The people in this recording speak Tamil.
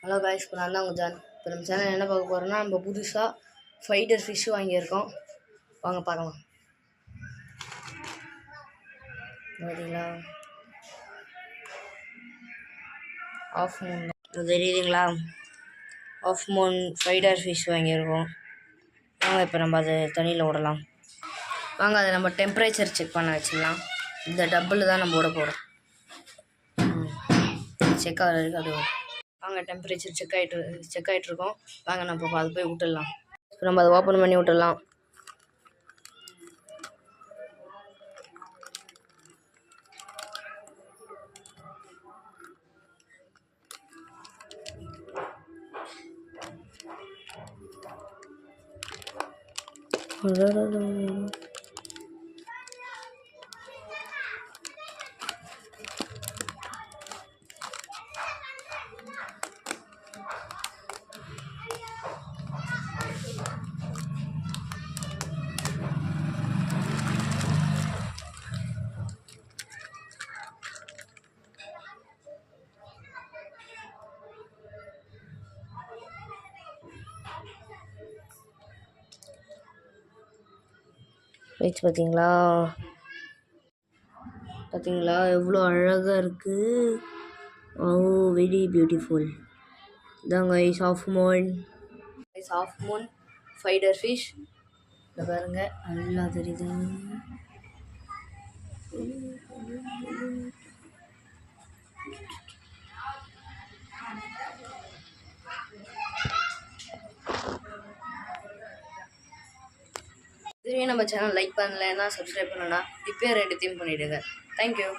ஹலோ காய்ஸ், இப்போ நான் தான் உங்கள் ஜான். இப்போ நம்ம சேனல் என்ன பார்க்க போகிறோம்னா, நம்ம புதுசாக ஃபைடர் ஃபிஷ்ஷு வாங்கியிருக்கோம். வாங்க பார்க்கலாம். பார்த்தீங்களா, ஆஃப் மூன் தெரியுதுங்களா, ஆஃப் மூன் ஃபைடர் ஃபிஷ் வாங்கியிருக்கோம். வாங்க இப்போ நம்ம அதை தண்ணியில் விடலாம். வாங்க அதை நம்ம டெம்பரேச்சர் செக் பண்ண வச்சிடலாம். இந்த டப்பில் தான் நம்ம விட போகிறோம். செக் ஆகிற வரைக்கும் அது வாங்க டெம்பரேச்சர் செக் ஆகிட்ருக்கோம். வாங்க நம்ம அது போய் விட்டுடலாம். இப்போ நம்ம அதை ஓப்பன் பண்ணி விட்டுடலாம். வச்சு பார்த்தீங்களா எவ்வளோ அழகாக இருக்குது. ஓ, வெரி பியூட்டிஃபுல். இதாங்க ஆஃப் மூன் ஃபைடர் ஃபிஷ். இதை பாருங்க, நல்லா தெரியுது. இதுவே நம்ம சேனல் லைக் பண்ணலைன்னா சப்ஸ்கிரைப் பண்ணணும்னா இப்போயே 2 பண்ணிவிடுங்க. தேங்க்யூ.